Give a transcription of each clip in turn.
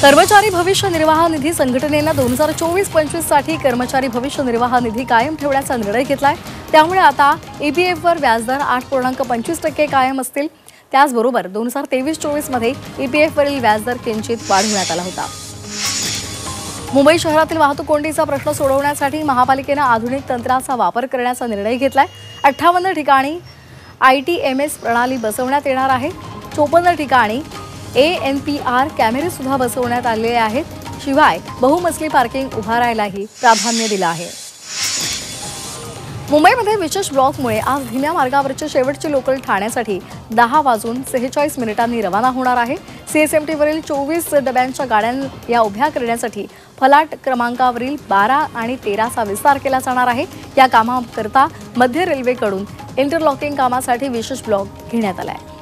कर्मचारी भविष्य निर्वाह निधी संघटनेने 2024-25 साठी कर्मचारी भविष्य निर्वाह निधी कायम ठेवण्याचा निर्णय घेतलाय। त्यामुळे आता ईपीएफवर व्याजदर 8.25% कायम असतील। त्याचबरोबर 2023-24 मध्ये ईपीएफवरील व्याजदर किंचित वाढवण्यात आला होता। मुंबई शहरातील वाहतूक कोंडीचा प्रश्न सोडवण्यासाठी महापालिकेने आधुनिक तंत्राचा वापर करण्याचा निर्णय घेतलाय। 58 ठिकाणी ITMS प्रणाली बसवण्यात येणार आहे। 54 ठिकाणी ANPR कॅमेरे सुद्धा बसवण्यात आले आहेत। शिवाय बहुमजली पार्किंग उभारायलाही प्राधान्य दिले आहे। मुंबईमध्ये विशेष ब्लॉकमुळे आज धीम्या मार्गावरची शेवटची लोकल ठाण्यासाठी 10:46 रवाना होणार आहे। CSMTवरील 24 डब्यांच्या गाड्या या उभ्या करण्यासाठी फलाट क्रमांकावरील 12 आणि 13चा विस्तार केला जाणार आहे। या कामाकरता मध्य रेल्वेकडून इंटरलॉकिंग कामासाठी विशेष ब्लॉक घेण्यात आला आहे।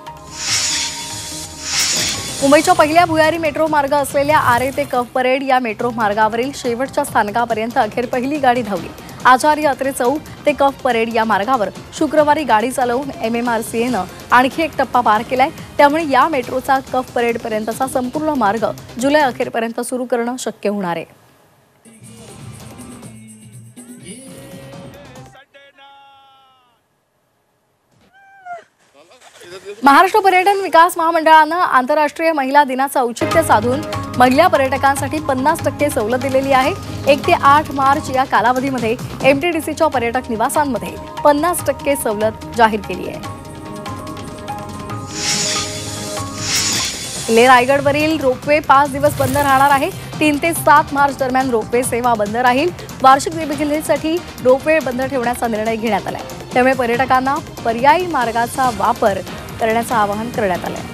मुंबईच्या पहिल्या भुयारी मेट्रो मार्ग असलेल्या आरे ते कफ परेड या मेट्रो मार्गावरील शेवटच्या स्थानकापर्यंत अखेर पहिली गाडी धावली। आचार्य अत्रे चौक ते कफ परेड या मार्गावर शुक्रवारी गाडी चालवून MMRCAने आणखी एक टप्पा पार केलाय। त्यामुळे या मेट्रोचा कफ परेड पर्यंतचा संपूर्ण मार्ग जुलै अखेरपर्यंत सुरू करणं शक्य होणार आहे। महाराष्ट्र पर्यटन विकास महामंडळाने आंतरराष्ट्रीय महिला दिनाचं औचित्य साधून महिला पर्यटकांसाठी 50% सवलत दिलेली आहे। 1 ते 8 मार्च या कालावधीमध्ये MTDCच्या पर्यटक निवासांमध्ये 50% सवलत जाहीर केली आहे। किल्ले रायगडवरील रोपवे 5 दिवस बंद राहणार आहे। 3 ते 7 मार्च दरम्यान रोपवे सेवा बंद राहील। वार्षिक किल्ल्यासाठी रोपवे बंद ठेवण्याचा निर्णय घेण्यात आलाय। त्यामुळे पर्यटकांना पर्यायी मार्गाचा वापर करण्याचं आवाहन करण्यात आलं आहे।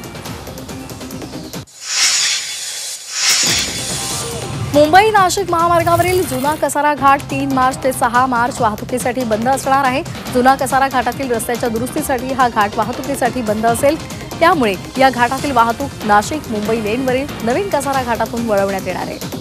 मुंबई नाशिक महामार्गावरील जुना कसारा घाट 3 मार्च ते 6 मार्च वाहतुकीसाठी बंद असणार आहे। जुना कसारा घाटातील रस्त्याच्या दुरुस्तीसाठी हा घाट वाहतुकीसाठी बंद असेल। त्यामुळे या घाटातील वाहतूक नाशिक मुंबई लेनवरील नवीन कसारा घाटातून वळवण्यात येणार आहे।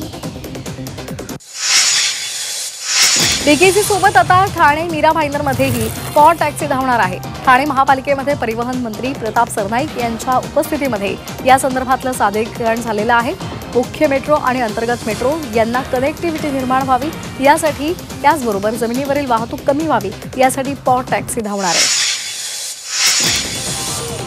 BKC सोबत आता ठाणे मीरा भाईंदरमध्येही पॉ टॅक्सी धावणार आहे। ठाणे महापालिकेमध्ये परिवहन मंत्री प्रताप सरनाईक यांच्या उपस्थितीमध्ये या संदर्भातलं सादरीकरण झालेलं आहे। मुख्य मेट्रो आणि अंतर्गत मेट्रो यांना कनेक्टिव्हिटी निर्माण व्हावी यासाठी, त्याचबरोबर जमिनीवरील वाहतूक कमी व्हावी यासाठी पॉ टॅक्सी धावणार आहे।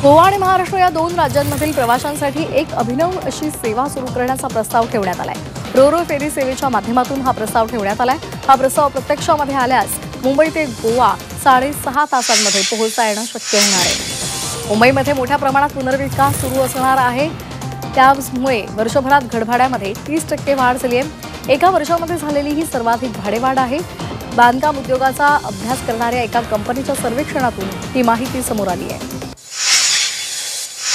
गोवा आणि महाराष्ट्र या 2 राज्यांमधील प्रवाशांसाठी एक अभिनव अशी सेवा सुरू करण्याचा प्रस्ताव ठेवण्यात आलाय। रोरो फेरी सेवेच्या माध्यमातून हा प्रस्ताव ठेवण्यात आलाय। हा प्रस्ताव प्रत्यक्षामध्ये आल्यास मुंबई ते गोवा 6.5 तासांमध्ये पोहोचता येणं शक्य होणार आहे। मुंबईमध्ये मोठ्या प्रमाणात पुनर्विकास सुरू असणार आहे। त्यामुळे वर्षभरात घरभाड्यामध्ये 30% वाढ झाली आहे। एका वर्षामध्ये झालेली ही सर्वाधिक भाडेवाढ आहे। बांधकाम उद्योगाचा अभ्यास करणाऱ्या एका कंपनीच्या सर्वेक्षणातून ही माहिती समोर आली आहे।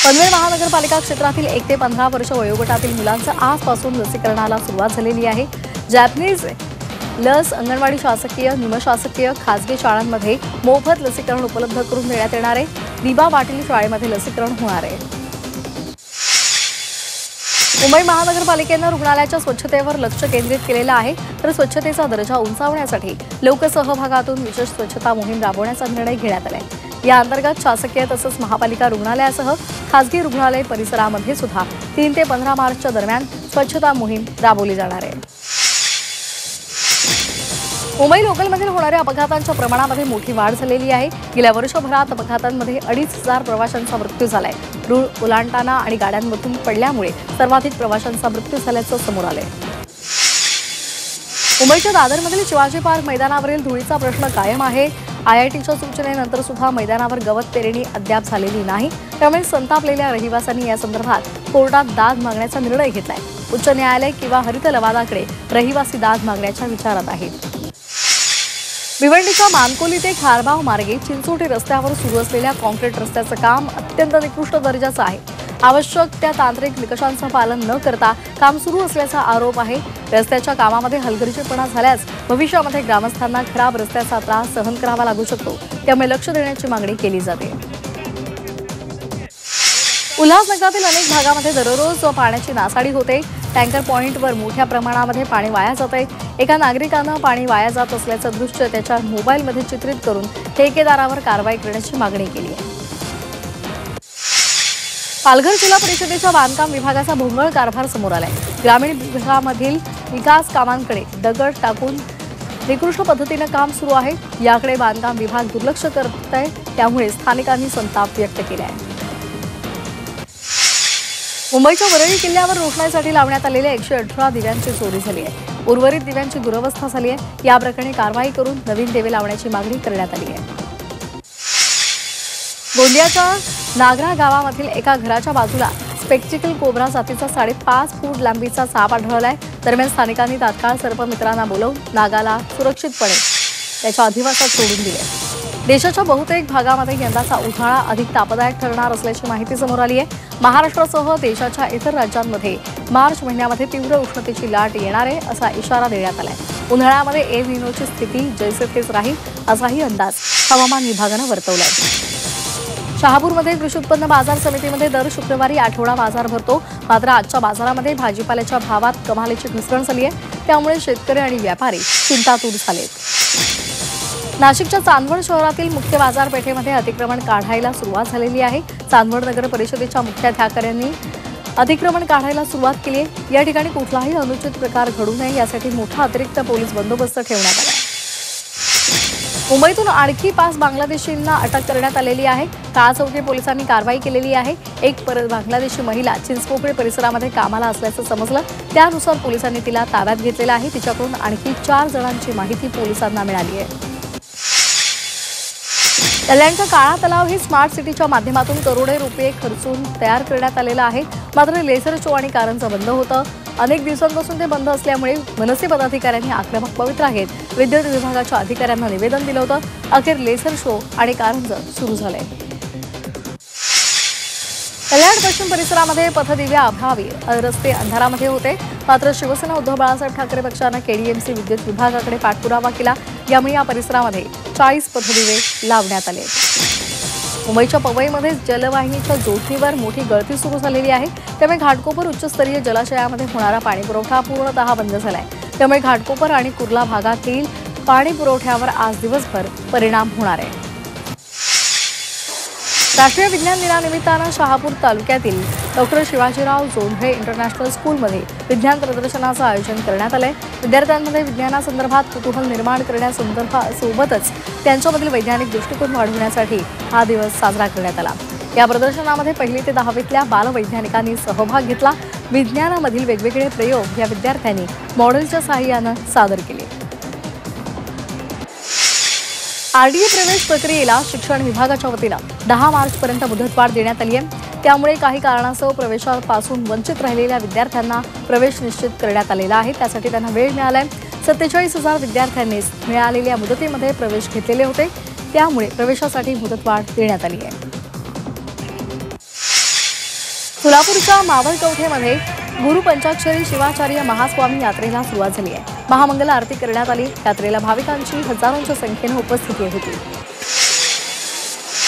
पनवेल महानगरपालिका क्षेत्रातील 1 ते 15 वर्ष वयोगटातील मुलांचं आजपासून लसीकरणाला सुरुवात झालेली आहे। जॅपनीज लस अंगणवाडी शासकीय, निमशासकीय, खासगी शाळांमध्ये मोफत लसीकरण उपलब्ध करून देण्यात येणार आहे। दिबा पाटील शाळेमध्ये लसीकरण होणार आहे। मुंबई महानगरपालिकेने रुग्णालयाच्या स्वच्छतेवर लक्ष केंद्रित केलेलं आहे। तर स्वच्छतेचा दर्जा उंचावण्यासाठी लोकसहभागातून विशेष स्वच्छता मोहीम राबवण्याचा निर्णय घेण्यात आला आहे। या अंतर्गत शासकीय तसंच महापालिका रुग्णालयासह खासगी रुग्णालय परिसरामध्ये सुद्धा 3 ते 15 मार्चच्या दरम्यान स्वच्छता मोहीम राबवली जाणार आहे। मुंबई लोकलमध्ये होणाऱ्या अपघातांच्या प्रमाणामध्ये मोठी वाढ झालेली आहे। गेल्या वर्षभरात अपघातांमध्ये 2,500 प्रवाशांचा मृत्यू झालाय। रूळ ओलांडताना आणि गाड्यांमधून पडल्यामुळे सर्वाधिक प्रवाशांचा मृत्यू झाल्याचं समोर आलंय। मुंबईच्या दादरमधील शिवाजी पार्क मैदानावरील धुळीचा प्रश्न कायम आहे। IITच्या सूचनेनंतर सुद्धा मैदानावर गवत पेरणी अद्याप झालेली नाही। त्यामुळे संतापलेल्या रहिवाशांनी या संदर्भात कोर्टात दाद मागण्याचा निर्णय घेतलाय। उच्च न्यायालय किंवा हरित लवादाकडे रहिवासी दाद मागण्याच्या विचारात आहेत। भिवंडीच्या मानकोली ते खारबाव मार्गे चिंचोटी रस्त्यावर सुरू असलेल्या कॉन्क्रीट रस्त्याचं काम अत्यंत निकृष्ट दर्जाचं आहे। आवश्यक त्या तांत्रिक निकषांचं पालन न करता काम सुरू असल्याचा आरोप आहे। रस्त्याच्या कामामध्ये हलगर्जीपणा झाल्यास भविष्यामध्ये ग्रामस्थांना खराब रस्त्याचा त्रास सहन करावा लागू शकतो। त्यामुळे लक्ष देण्याची मागणी केली जाते। उल्हासनगरातील अनेक भागामध्ये दररोज पाण्याची नासाडी होते। टँकर पॉइंटवर मोठ्या प्रमाणामध्ये पाणी वाया जाते। एका नागरिकानं पाणी वाया जात असल्याचं दृश्य त्याच्या मोबाईलमध्ये चित्रित करून ठेकेदारावर कारवाई करण्याची मागणी केली आहे। पालघर जिल्हा परिषदेच्या बांधकाम विभागाचा भोंगळ कारभार समोर आलाय। ग्रामीण विभागामधील विकास कामांकडे दगड टाकून निकृष्ट पद्धतीने काम सुरू आहे। याकडे बांधकाम विभाग दुर्लक्ष करत आहे, त्यामुळे स्थानिकांनी संताप व्यक्त केला आहे। मुंबईच्या वरळी किल्ल्यावर रोषणाईसाठी लावण्यात आलेल्या 118 दिव्यांची चोरी झाली आहे। उर्वरित दिव्यांची दुरवस्था झाली आहे। या प्रकरणी कारवाई करून नवीन दिवे लावण्याची मागणी करण्यात आली आहे। गोंदियाच्या नागरा गावामधील एका घराच्या बाजूला स्पेक्टिकल कोब्रा जातीचा 5.5 फूट लांबीचा साप आढळलाय। दरम्यान स्थानिकांनी तात्काळ सर्पमित्रांना बोलावून नागाला सुरक्षितपणे त्याच्या अधिवासात सोडून दिले। देशाच्या बहुतेक भागामध्ये यंदाचा उन्हाळा अधिक तापदायक ठरणार असल्याची माहिती समोर आली आहे। महाराष्ट्रासह देशाच्या इतर राज्यांमध्ये मार्च महिन्यामध्ये तीव्र उष्णतेची लाट येणार आहे असा इशारा देण्यात आलाय। उन्हाळ्यामध्ये एल निनोची स्थिती जैसे थेच राहील असाही अंदाज हवामान विभागानं वर्तवलाय। शहापूरमध्ये कृषी उत्पन्न बाजार समितीमध्ये दर शुक्रवारी आठवडा बाजार भरतो। मात्र आजच्या बाजारामध्ये भाजीपाल्याच्या भावात कमालीची घसरण झाली आहे, त्यामुळे शेतकरी आणि व्यापारी चिंतातूर झालेत। नाशिकच्या चांदवड शहरातील मुख्य बाजारपेठेमध्ये अतिक्रमण काढायला सुरुवात झालेली आहे। चांदवड नगर परिषदेच्या मुख्याधिकाऱ्यांनी अतिक्रमण काढायला सुरुवात केली आहे। या ठिकाणी कुठलाही अनुचित प्रकार घडू नये यासाठी मोठा अतिरिक्त पोलीस बंदोबस्त ठेवण्यात आला आहे। मुंबईतून आणखी 5 बांगलादेशींना अटक करण्यात आलेली आहे। काळचौकी पोलिसांनी कारवाई केलेली आहे। एक बांगलादेशी महिला चिंचपोकळी परिसरामध्ये कामाला असल्याचं समजलं, त्यानुसार पोलिसांनी तिला ताब्यात घेतलेलं आहे। तिच्याकडून आणखी 4 जणांची माहिती पोलिसांना मिळाली आहे। कल्याणचा काळा तलाव ही स्मार्ट सिटीच्या माध्यमातून करोडो रुपये खर्चून तयार करण्यात आलेला आहे। मात्र लेझर शो आणि कारंजा बंद होतं। अनेक दिवसांपासून ते बंद असल्यामुळे मनसे पदाधिकाऱ्यांनी आक्रमक पवित्रा घेत विद्युत विभागाच्या अधिकाऱ्यांना निवेदन दिलं होतं। अखेर लेझर शो आणि कारंजा सुरू झाले। कल्याण पश्चिम परिसरामध्ये पथदिव्याअभावी रस्ते अंधारामध्ये होते। मात्र शिवसेना उद्धव बाळासाहेब ठाकरे पक्षानं केडीएमसी विद्युत विभागाकडे पाठपुरावा केला। यामुळे या परिसरामध्ये 40 पथदिवे लावण्यात आले। मुंबईच्या पवईमध्ये जलवाहिनीच्या जोडणीवर मोठी गळती सुरू झालेली आहे, त्यामुळे घाटकोपर उच्चस्तरीय जलाशयामध्ये होणारा पाणीपुरवठा पूर्णतः बंद झालाय। त्यामुळे घाटकोपर आणि कुर्ला भागातील पाणी पुरवठ्यावर आज दिवसभर परिणाम होणार आहे। राष्ट्रीय विज्ञान दिनानिमित्तानं शहापूर तालुक्यातील डॉक्टर शिवाजीराव जोंधळे इंटरनॅशनल स्कूलमध्ये विज्ञान प्रदर्शनाचं आयोजन करण्यात आलंय। विद्यार्थ्यांमध्ये विज्ञानासंदर्भात कुतूहल निर्माण करण्यासोबतच त्यांच्यामधील वैज्ञानिक दृष्टिकोन वाढवण्यासाठी हा दिवस साजरा करण्यात आला। या प्रदर्शनामध्ये 1ली ते 10वीतल्या बालवैज्ञानिकांनी सहभाग घेतला। विज्ञानामधील वेगवेगळे प्रयोग या विद्यार्थ्यांनी मॉडेलच्या सहाय्यानं सादर केले। आरडीए प्रवेश प्रक्रियेला शिक्षण विभागाच्या वतीनं 10 मार्चपर्यंत मुदतवाढ देण्यात आली आहे। त्यामुळे काही कारणास्तव प्रवेशापासून वंचित राहिलेल्या विद्यार्थ्यांना प्रवेश निश्चित करण्यात आलेला आहे। त्यासाठी त्यांना वेळ मिळाला आहे। 47,000 विद्यार्थ्यांनी मिळालेल्या मुदतीमध्ये प्रवेश घेतलेले होते, त्यामुळे प्रवेशासाठी मुदतवाढ देण्यात आली आहे। सोलापूरच्या मावळकवठेमध्ये गुरु पंचाक्षरी शिवाचार्य महास्वामी यात्रेला सुरुवात झाली आहे। महामंगल आरती करण्यात आली। यात्रेला भाविकांची हजारोंच्या संख्येने उपस्थिती होती।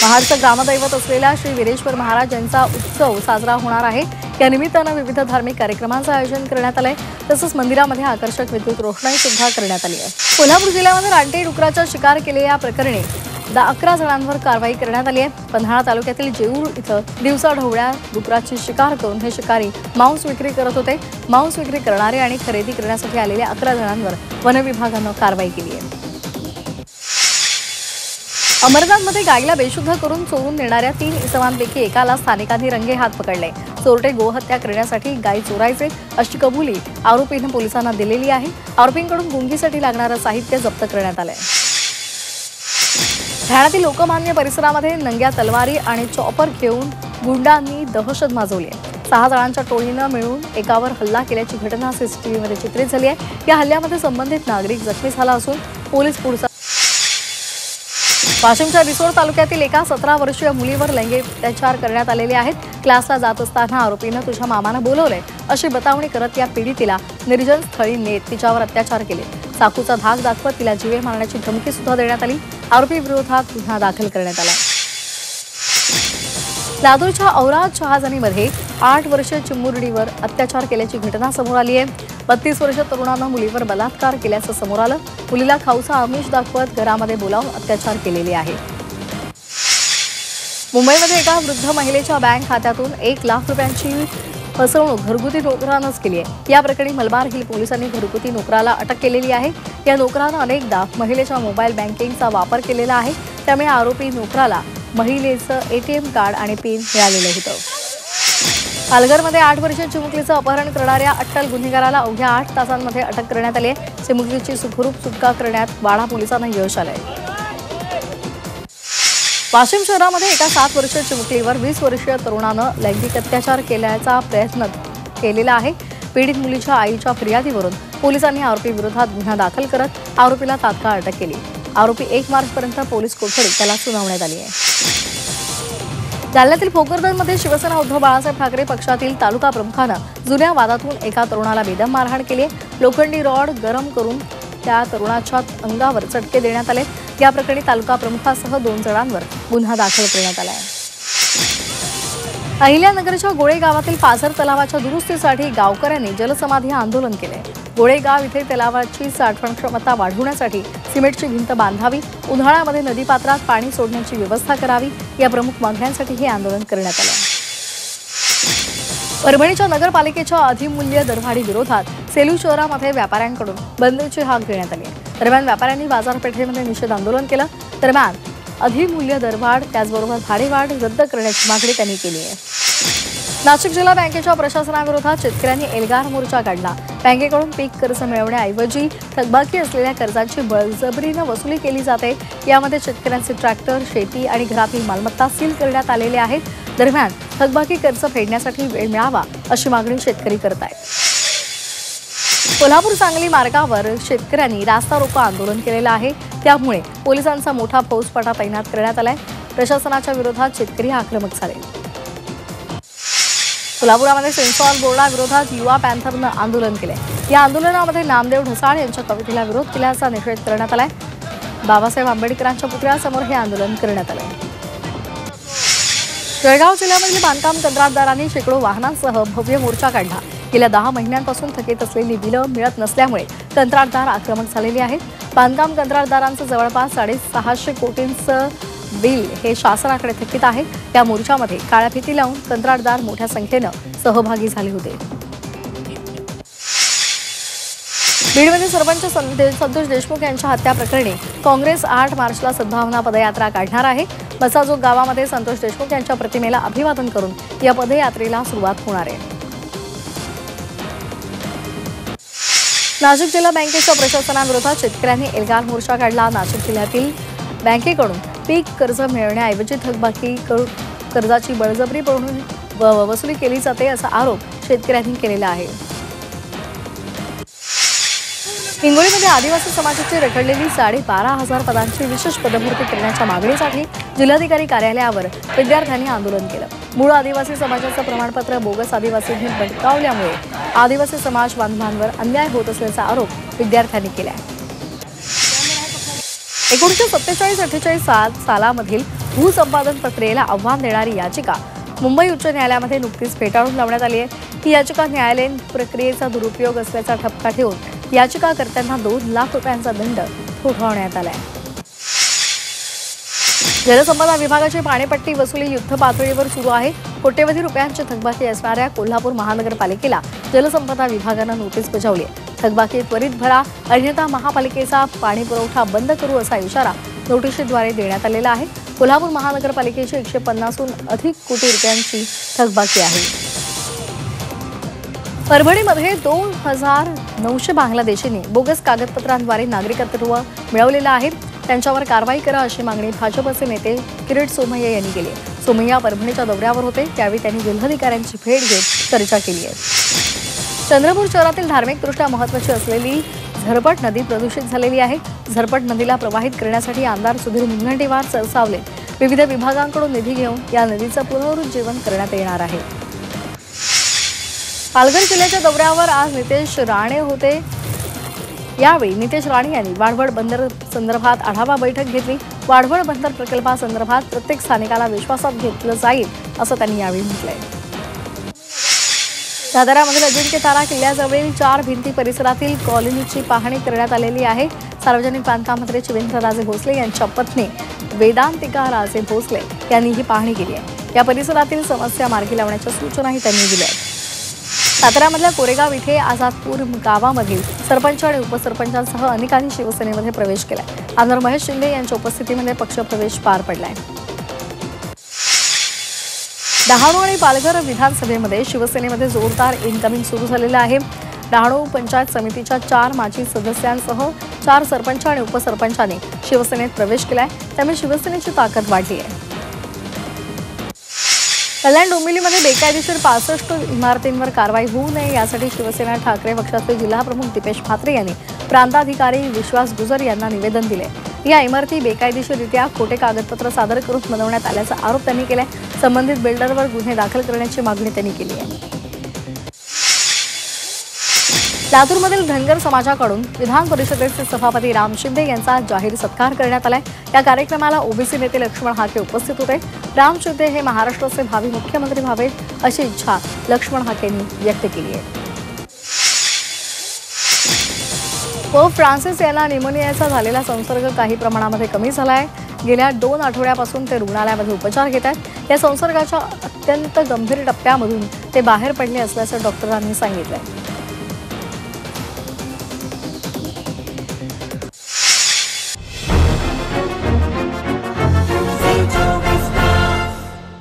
महाडचं ग्रामदैवत असलेल्या श्री वीरेश्वर महाराज यांचा उत्सव साजरा होणार आहे। या निमित्तानं विविध धार्मिक कार्यक्रमांचं आयोजन करण्यात आलंय। तसंच मंदिरामध्ये आकर्षक विद्युत रोषणाई सुद्धा करण्यात आली आहे। कोल्हापूर जिल्ह्यामध्ये रानटी डुकराचा शिकार केलेल्या प्रकरणी 11 जणांवर कारवाई करण्यात आली आहे। पन्हाळा तालुक्यातील जेऊर इथं दिवसाढवळ्या डुकराची शिकार करून हे शिकारी मांस विक्री करत होते। मांस विक्री करणारे आणि खरेदी करण्यासाठी आलेल्या 11 जणांवर वन विभागानं कारवाई केली आहे। अमरनाथमध्ये गायीला बेशुद्ध करून चोरून नेणाऱ्या 3 इसमांपैकी एकाला स्थानिकांनी रंगेहात पकडले। चोरटे गोहत्या करण्यासाठी गायी चोरायचे अशी कबुली आरोपीनं पोलिसांना दिलेली आहे। आरोपींकडून गुंगीसाठी लागणारं साहित्य जप्त करण्यात आलंय। ठाण्यातील लोकमान्य परिसरामध्ये नंग्या तलवारी आणि चॉपर घेऊन गुंडांनी दहशत माजवली आहे। 6 जणांच्या टोळीनं मिळून एकावर हल्ला केल्याची घटना सीसीटीव्हीमध्ये चित्रित झाली आहे। या हल्ल्यामध्ये संबंधित नागरिक जखमी झाला असून पोलीस पुढचा वाशिमच्या रिसोड तालुक्यातील एका 17 वर्षीय मुलीवर लैंगिक अत्याचार करण्यात आलेले आहेत। क्लासला जात असताना आरोपीनं तुझ्या मामानं बोलवलंय अशी बतावणी करत या पीडितेला निर्जन स्थळी नेत तिच्यावर अत्याचार केले। चाकूचा धाक दाखवत तिला जीवे मारण्याची धमकी सुद्धा देण्यात आली। आरोपी विरोधात गुन्हा दाखल करण्यात आला। लातूरच्या औराद शहाजनीमध्ये 8 वर्षीय चिमुरडीवर अत्याचार केल्याची घटना समोर आली आहे। 32 वर्षीय तरुणानं मुलीवर बलात्कार केल्याचं समोर आलं। मुलीला खाऊचा आमिष दाखवत घरामध्ये बोलावून अत्याचार केलेले आहे। मुंबईमध्ये एका वृद्ध महिलेच्या बँक खात्यातून 1 लाख रुपयांची फसवणूक घरगुती नोकरानंच केली आहे। या प्रकरणी मलबार हिल पोलिसांनी घरगुती नोकराला अटक केलेली आहे। या नोकरानं अनेकदा महिलेच्या मोबाईल बँकिंगचा वापर केलेला आहे, त्यामुळे आरोपी नोकराला महिलेचं ATM कार्ड आणि पिन मिळालेलं होतं। पालघरमध्ये 8 वर्षीय चिमुकलीचं अपहरण करणाऱ्या अट्टल गुन्हेगाराला अवघ्या 8 तासांमध्ये अटक करण्यात आली आहे। चिमुकलीची सुखरूप सुटका करण्यात वाडा पोलिसांना यश आलंय। वाशिम शहरामध्ये एका 7 वर्षीय चिमुकलीवर 20 वर्षीय तरुणानं लैंगिक अत्याचार केल्याचा प्रयत्न केलेला आहे। पीडित मुलीच्या आईच्या फिर्यादीवरून पोलिसांनी आरोपी विरोधात गुन्हा दाखल करत आरोपीला तात्काळ अटक केली। आरोपी 1 मार्चपर्यंत पोलीस कोठडीत त्याला सुनावण्यात आली आहे। जालन्यातील भोकरदनमध्ये शिवसेना उद्धव बाळासाहेब ठाकरे पक्षातील तालुका प्रमुखानं जुन्या वादातून एका तरुणाला बेदम मारहाण केली आहे। लोखंडी रॉड गरम करून त्या तरुणाच्या अंगावर चटके देण्यात आले। या प्रकरणी तालुका प्रमुखासह 2 जणांवर गुन्हा दाखल करण्यात आला आहे। अहिल्यानगरच्या गोळे गावातील पाझर तलावाच्या दुरुस्तीसाठी गावकऱ्यांनी जलसमाधी आंदोलन केले। गोळे गाव इथे तलावाची साठवण क्षमता वाढवण्यासाठी सिमेंटची भिंत बांधावी, उन्हाळ्यामध्ये नदीपात्रात पाणी सोडण्याची व्यवस्था करावी, या प्रमुख मागण्यांसाठी हे आंदोलन करण्यात आले। परभणीच्या नगरपालिकेच्या अधिमूल्य दरवाढी विरोधात सेलू शहरामध्ये व्यापाऱ्यांकडून बंदची हाक देण्यात आली आहे। दरम्यान व्यापाऱ्यांनी बाजारपेठेमध्ये निषेध आंदोलन केलं। दरम्यान अधिमूल्य दरवाढ त्याचबरोबर भाडेवाढ रद्द करण्याची मागणी त्यांनी केली आहे। नाशिक जिल्हा बँकेच्या प्रशासनाविरोधात शेतकऱ्यांनी एल्गार मोर्चा काढला। बँकेकडून पीक कर्ज मिळवण्याऐवजी थकबाकी असलेल्या कर्जांची बळजबरीनं वसुली केली जाते। यामध्ये शेतकऱ्यांचे ट्रॅक्टर, शेती आणि घरातील मालमत्ता सील करण्यात आलेले आहेत। दरम्यान थकबाकी कर्ज फेडण्यासाठी वेळ मिळावा अशी मागणी शेतकरी करत आहेत। कोल्हापूर सांगली मार्गावर शेतकऱ्यांनी रास्ता रोको आंदोलन केलेलं आहे, त्यामुळे पोलिसांचा मोठा फौजफाटा तैनात करण्यात आलाय। प्रशासनाच्या विरोधात शेतकरी आक्रमक झाले। कोल्हापुरामध्ये सेन्सॉर बोर्डाविरोधात युवा पॅन्थरनं आंदोलन केले। या आंदोलनामध्ये नामदेव ढसाळ यांच्या कवितेला विरोध केल्याचा निषेध करण्यात आलाय। बाबासाहेब आंबेडकरांच्या पुतळ्यासमोर हे आंदोलन करण्यात आले। जळगाव जिल्ह्यामधील बांधकाम कंत्राटदारांनी शेकडो वाहनांसह भव्य मोर्चा काढला। गेल्या 10 महिन्यांपासून थकीत असलेली बिलं मिळत नसल्यामुळे कंत्राटदार आक्रमक झालेले आहेत। बांधकाम कंत्राटदारांचं जवळपास 650 कोटींचं बिल हे शासनाकडे थकीत आहे। त्या मोर्चामध्ये काळ्या फिती लावून कंत्राटदार मोठ्या संख्येनं सहभागी झाले होते। बीडमध्ये सरपंच संतोष देशमुख यांच्या हत्या प्रकरणी काँग्रेस 8 मार्चला सद्भावना पदयात्रा काढणार आहे। मसाजोग गावामध्ये संतोष देशमुख यांच्या प्रतिमेला अभिवादन करून या पदयात्रेला सुरुवात होणार आहे। नाशिक जिल्हा बँकेच्या प्रशासनाविरोधात शेतकऱ्यांनी एल्गार मोर्चा काढला। नाशिक जिल्ह्यातील बँकेकडून पीक कर्ज मिळवण्याऐवजी थकबाकी कर्जाची बळजबरी करून वसुली केली जाते असा आरोप शेतकऱ्यांनी केलेला आहे। हिंगोलीमध्ये आदिवासी समाजाची रखडलेली 12,500 पदांची विशेष पदभरती करण्याच्या मागणीसाठी जिल्हाधिकारी कार्यालयावर विद्यार्थ्यांनी आंदोलन केलं। मूळ आदिवासी समाजाचं प्रमाणपत्र बोगस आदिवासींनी बदकावल्यामुळे आदिवासी समाज बांधवांवर अन्याय होत असल्याचा आरोप विद्यार्थ्यांनी केला आहे। 1947-48 सालामधील भूसंपादन प्रक्रियेला आव्हान देणारी याचिका मुंबई उच्च न्यायालयामध्ये नुकतीच फेटाळून लावण्यात आली आहे। ही याचिका न्यायालयीन प्रक्रियेचा दुरुपयोग असल्याचा ठपका ठेवून याचिकाकर्त्यांना 2 लाख रुपयांचा दंड ठोठावण्यात आला आहे। जलसंपदा विभागाची पाणीपट्टी वसुली युद्ध पातळीवर सुरू आहे। कोट्यवधी रुपयांची थकबाकी असणाऱ्या कोल्हापूर महानगरपालिकेला जलसंपदा विभागानं नोटीस बजावली आहे। थकबाकी त्वरित भरा, अन्यथा महापालिकेचा पाणी पुरवठा बंद करू असा इशारा नोटीसद्वारे देण्यात आलेला आहे। कोल्हापूर महानगरपालिकेची 150हून अधिक कोटी रुपयांची थकबाकी आहे। परभणीमध्ये 2,900 बांगलादेशींनी बोगस कागदपत्रांद्वारे नागरिकत्व मिळवलेलं आहे। त्यांच्यावर कारवाई करा अशी मागणी भाजपचे नेते किरीट सोमय्या यांनी केली आहे। सोमय्या परभणीच्या दौऱ्यावर होते, त्यावेळी त्यांनी जिल्हाधिकाऱ्यांची भेट घेत चर्चा केली आहे। चंद्रपूर शहरातील धार्मिकदृष्ट्या महत्त्वाची असलेली झरपट नदी प्रदूषित झालेली आहे। झरपट नदीला प्रवाहित करण्यासाठी आमदार सुधीर मुनगंटीवार सरसावले विविध विभागांकडून निधी घेऊन या नदीचं पुनरुज्जीवन करण्यात येणार आहे। पालघर जिल्ह्याच्या दौऱ्यावर आज नितेश राणे होते। यावेळी नितेश राणे यांनी वाढवड बंदर संदर्भात आढावा बैठक घेतली। वाढवड बंदर प्रकल्पासंदर्भात प्रत्येक स्थानिकाला विश्वासात घेतलं जाईल असं त्यांनी यावेळी म्हटलंय। साताऱ्यामधील अजिंक्यतारा किल्ल्याजवळील 4 भिंती परिसरातील कॉलनीची पाहणी करण्यात आलेली आहे। सार्वजनिक बांधकाम मंत्री शिवेंद्रराजे भोसले यांच्या पत्नी वेदांतिका राजे भोसले यांनी ही पाहणी केली आहे। या परिसरातील समस्या मार्गी लावण्याच्या सूचनाही त्यांनी दिल्या आहेत। साताऱ्यामधल्या कोरेगाव इथे आझादपूर गावामधील सरपंच आणि उपसरपंचांसह अनेकांनी शिवसेनेमध्ये प्रवेश केला। आमदार महेश शिंदे यांच्या उपस्थितीमध्ये पक्षप्रवेश पार पडलाय। डहाणू आणि पालघर विधानसभेमध्ये शिवसेनेमध्ये जोरदार इनकमिंग सुरू झालेलं आहे। डहाणू पंचायत समितीच्या 4 माजी सदस्यांसह 4 सरपंच आणि उपसरपंचांनी शिवसेनेत प्रवेश केलाय, त्यामुळे शिवसेनेची ताकद वाढली आहे। कल्याण डोंबिवलीमध्ये बेकायदेशीर 65 इमारतींवर कारवाई होऊ नये यासाठी शिवसेना ठाकरे पक्षाचे जिल्हाप्रमुख दीपेश म्हात्रे यांनी प्रांताधिकारी विश्वास गुजर यांना निवेदन दिले। या इमारती बेकायदेशीररित्या खोटे कागदपत्र सादर करून बनवण्यात आल्याचा आरोप त्यांनी केलाय। संबंधित बिल्डरवर गुन्हे दाखल करण्याची मागणी त्यांनी केली आहे। लातूरमधील धनगर समाजाकडून विधान परिषदेचे सभापती राम शिंदे यांचा जाहीर सत्कार करण्यात आलाय। या कार्यक्रमाला ओबीसी नेते लक्ष्मण हाके उपस्थित होते। राम शिंदे हे महाराष्ट्राचे भावी मुख्यमंत्री व्हावेत अशी इच्छा लक्ष्मण हाकेंनी व्यक्त केली आहे। पोप फ्रान्सिस यांना निमोनियाचा झालेला संसर्ग काही प्रमाणामध्ये कमी झाला आहे। गेल्या 2 आठवड्यापासून ते रुग्णालयामध्ये उपचार घेत आहेत। या संसर्गाच्या अत्यंत गंभीर टप्प्यामधून ते बाहेर पडले असल्याचं डॉक्टरांनी सांगितलं।